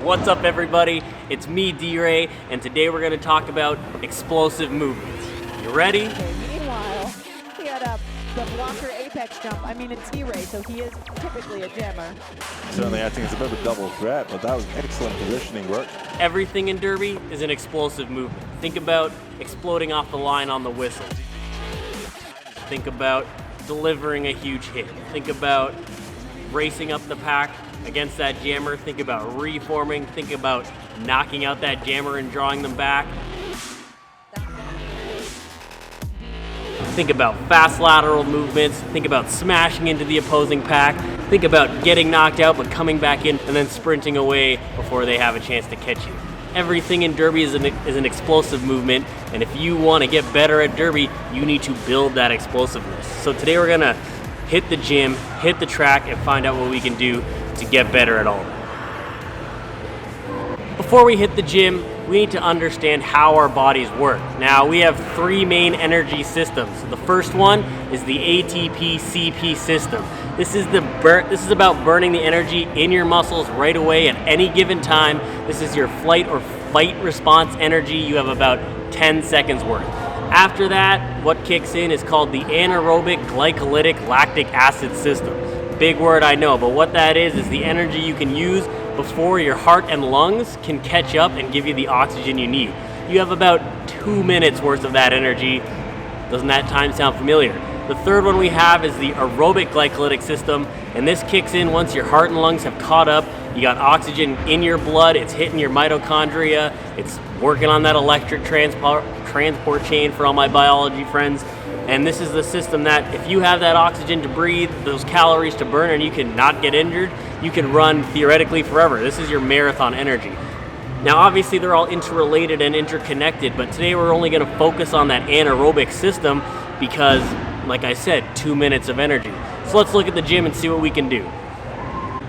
What's up, everybody? It's me, D-Ray, and today we're going to talk about explosive movements. You ready? Okay, meanwhile, he had the blocker apex jump. I mean, it's D-Ray, so he is typically a jammer. Certainly, I think it's a bit of a double threat, but that was excellent positioning work. Everything in Derby is an explosive movement. Think about exploding off the line on the whistle. Think about delivering a huge hit. Think about racing up the pack against that jammer. Think about reforming. Think about knocking out that jammer and drawing them back. Think about fast lateral movements. Think about smashing into the opposing pack. Think about getting knocked out but coming back in and then sprinting away before they have a chance to catch you. Everything in Derby is an explosive movement, and if you want to get better at Derby, you need to build that explosiveness. So today we're going to hit the gym, hit the track, and find out what we can do to get better at all that. Before we hit the gym, we need to understand how our bodies work. Now, we have three main energy systems. The first one is the ATP-CP system. This is about burning the energy in your muscles right away at any given time. This is your flight or fight response energy. You have about 10 seconds worth. After that, what kicks in is called the anaerobic glycolytic lactic acid system. Big word, I know, but what that is the energy you can use before your heart and lungs can catch up and give you the oxygen you need. You have about 2 minutes worth of that energy. Doesn't that time sound familiar? The third one we have is the aerobic glycolytic system, and this kicks in once your heart and lungs have caught up. You got oxygen in your blood, it's hitting your mitochondria, it's working on that electric transport chain for all my biology friends. And this is the system that if you have that oxygen to breathe, those calories to burn, and you can not get injured, you can run theoretically forever. This is your marathon energy. Now, obviously, they're all interrelated and interconnected, but today we're only going to focus on that anaerobic system because, like I said, 2 minutes of energy. So let's look at the gym and see what we can do.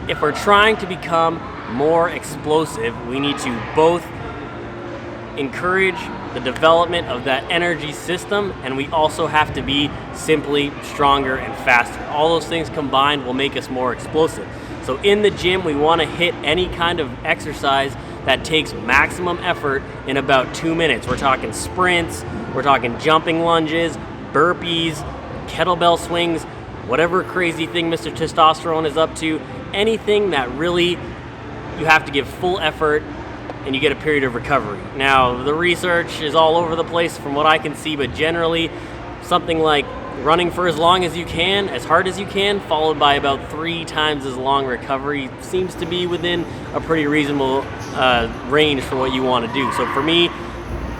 If we're trying to become more explosive, we need to both encourage the development of that energy system, and we also have to be simply stronger and faster. All those things combined will make us more explosive. So in the gym, we want to hit any kind of exercise that takes maximum effort in about 2 minutes. We're talking sprints, we're talking jumping lunges, burpees, kettlebell swings, whatever crazy thing Mr. Testosterone is up to, anything that really you have to give full effort and you get a period of recovery. Now, the research is all over the place from what I can see, but generally something like running for as long as you can, as hard as you can, followed by about 3 times as long recovery seems to be within a pretty reasonable range for what you want to do. So for me,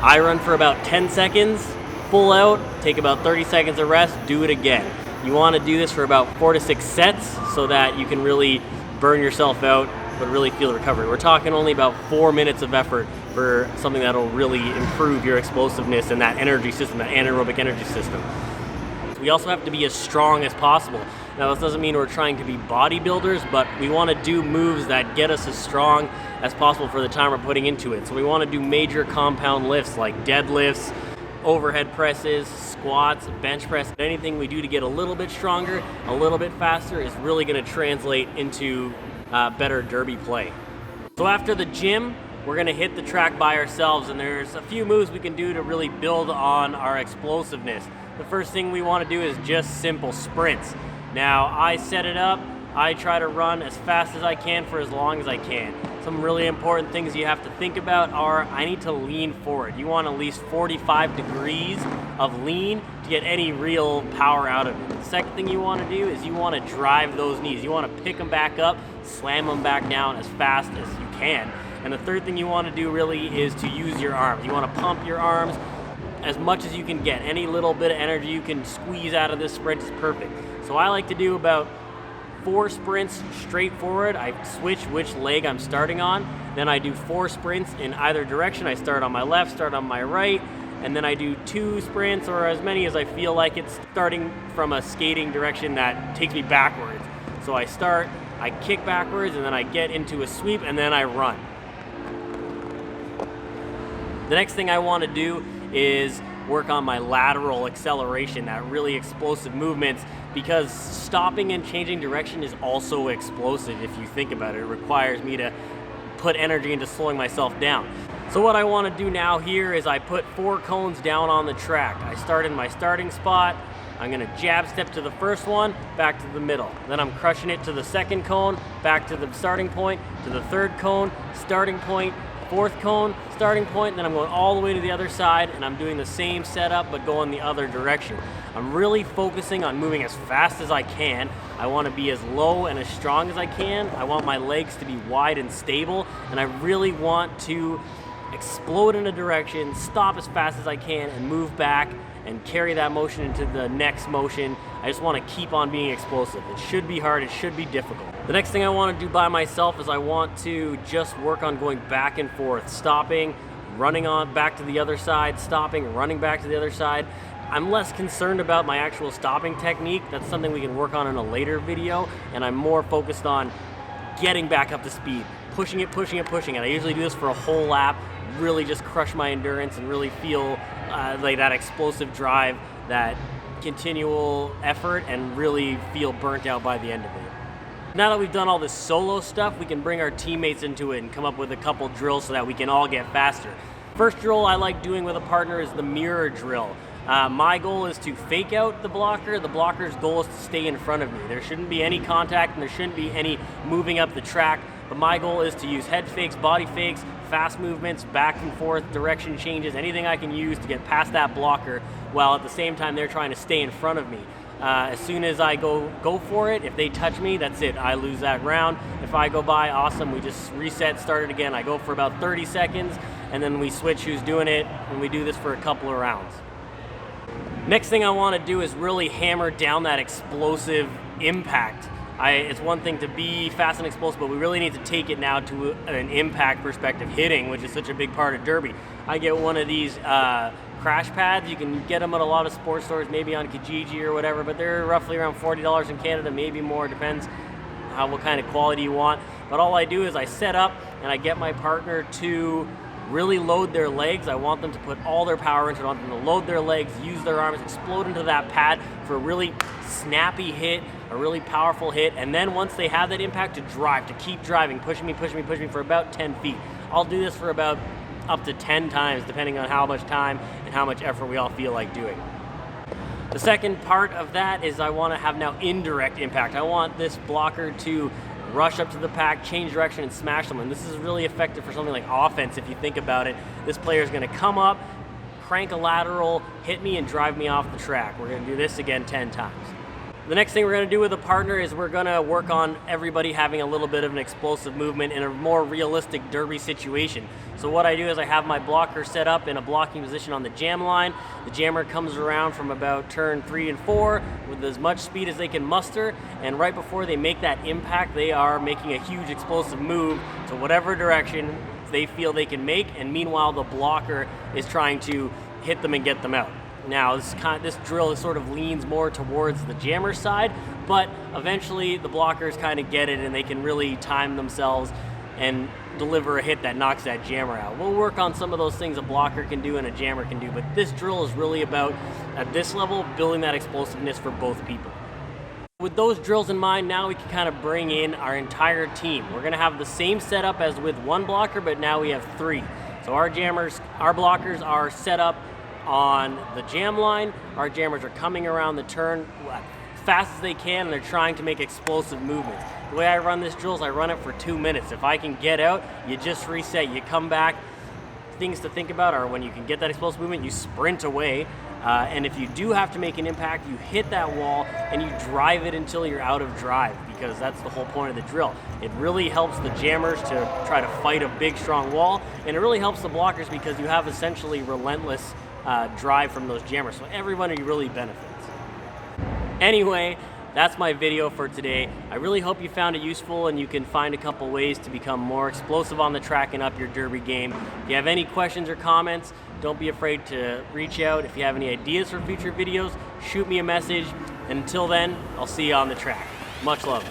I run for about 10 seconds, full out, take about 30 seconds of rest, do it again. You want to do this for about 4 to 6 sets so that you can really burn yourself out but really feel recovery. We're talking only about 4 minutes of effort for something that'll really improve your explosiveness and that energy system, that anaerobic energy system. We also have to be as strong as possible. Now, this doesn't mean we're trying to be bodybuilders, but we want to do moves that get us as strong as possible for the time we're putting into it. So we want to do major compound lifts like deadlifts, overhead presses, squats, bench press. Anything we do to get a little bit stronger, a little bit faster is really going to translate into better Derby play. So after the gym, we're going to hit the track by ourselves, and there's a few moves we can do to really build on our explosiveness. The first thing we want to do is just simple sprints. Now, I set it up, I try to run as fast as I can for as long as I can. Some really important things you have to think about are I need to lean forward. You want at least 45 degrees of lean to get any real power out of it. The second thing you want to do is you want to drive those knees. You want to pick them back up, slam them back down as fast as you can. And the third thing you want to do really is to use your arms. You want to pump your arms as much as you can get. Any little bit of energy you can squeeze out of this sprint is perfect. So I like to do about 4 sprints straight forward. I switch which leg I'm starting on. Then I do 4 sprints in either direction. I start on my left, start on my right, and then I do 2 sprints or as many as I feel like it's starting from a skating direction that takes me backwards. So I start, I kick backwards, and then I get into a sweep, and then I run. The next thing I want to do is work on my lateral acceleration, that really explosive movements, because stopping and changing direction is also explosive if you think about it. It requires me to put energy into slowing myself down. So what I want to do now here is I put 4 cones down on the track. I start in my starting spot. I'm going to jab step to the first one, back to the middle. Then I'm crushing it to the second cone, back to the starting point, to the third cone, starting point, fourth cone, starting point, and then I'm going all the way to the other side, and I'm doing the same setup but going the other direction. I'm really focusing on moving as fast as I can. I want to be as low and as strong as I can. I want my legs to be wide and stable, and I really want to explode in a direction, stop as fast as I can, and move back and carry that motion into the next motion. I just want to keep on being explosive. It should be hard, it should be difficult. The next thing I want to do by myself is I want to just work on going back and forth, stopping, running on back to the other side, stopping, running back to the other side. I'm less concerned about my actual stopping technique. That's something we can work on in a later video, and I'm more focused on getting back up to speed, pushing it, pushing it, pushing it. I usually do this for a whole lap, really just crush my endurance and really feel like that explosive drive, that continual effort, and really feel burnt out by the end of it. Now that we've done all this solo stuff, we can bring our teammates into it and come up with a couple drills so that we can all get faster. First drill I like doing with a partner is the mirror drill. My goal is to fake out the blocker. The blocker's goal is to stay in front of me. There shouldn't be any contact and there shouldn't be any moving up the track, but my goal is to use head fakes, body fakes, fast movements, back and forth, direction changes, anything I can use to get past that blocker while at the same time they're trying to stay in front of me. As soon as I go for it, if they touch me, that's it. I lose that round. If I go by, awesome. We just reset, start it again. I go for about 30 seconds, and then we switch who's doing it, and we do this for a couple of rounds. Next thing I want to do is really hammer down that explosive impact. It's one thing to be fast and explosive, but we really need to take it now to an impact perspective, hitting, which is such a big part of Derby. I get one of these crash pads. You can get them at a lot of sports stores, maybe on Kijiji or whatever, but they're roughly around $40 in Canada, maybe more, depends what kind of quality you want. But all I do is I set up and I get my partner to really load their legs. I want them to put all their power into it. I want them to load their legs, use their arms, explode into that pad for a really snappy hit, a really powerful hit, and then once they have that impact, to drive, to keep driving, pushing me for about 10 feet. I'll do this for about up to 10 times, depending on how much time and how much effort we all feel like doing. The second part of that is I want to have now indirect impact. I want this blocker to rush up to the pack, change direction, and smash someone. This is really effective for something like offense if you think about it. This player is going to come up, crank a lateral, hit me, and drive me off the track. We're going to do this again 10 times. The next thing we're going to do with a partner is we're going to work on everybody having a little bit of an explosive movement in a more realistic Derby situation. So what I do is I have my blocker set up in a blocking position on the jam line. The jammer comes around from about turn 3 and 4 with as much speed as they can muster, and right before they make that impact, they are making a huge explosive move to whatever direction they feel they can make, and meanwhile the blocker is trying to hit them and get them out. Now, this drill sort of leans more towards the jammer side, but eventually the blockers kind of get it and they can really time themselves and deliver a hit that knocks that jammer out. We'll work on some of those things a blocker can do and a jammer can do, but this drill is really about, at this level, building that explosiveness for both people. With those drills in mind, now we can kind of bring in our entire team. We're going to have the same setup as with one blocker, but now we have 3. So our blockers are set up on the jam line. Our jammers are coming around the turn as fast as they can, and they're trying to make explosive movements. The way I run this drill is I run it for 2 minutes. If I can get out, you just reset, you come back. Things to think about are when you can get that explosive movement, you sprint away. And if you do have to make an impact, you hit that wall and you drive it until you're out of drive, because that's the whole point of the drill. It really helps the jammers to try to fight a big, strong wall, and it really helps the blockers because you have essentially relentless drive from those jammers, so everybody really benefits. Anyway, that's my video for today. I really hope you found it useful and you can find a couple ways to become more explosive on the track and up your Derby game. If you have any questions or comments, don't be afraid to reach out. If you have any ideas for future videos, shoot me a message. And until then, I'll see you on the track. Much love.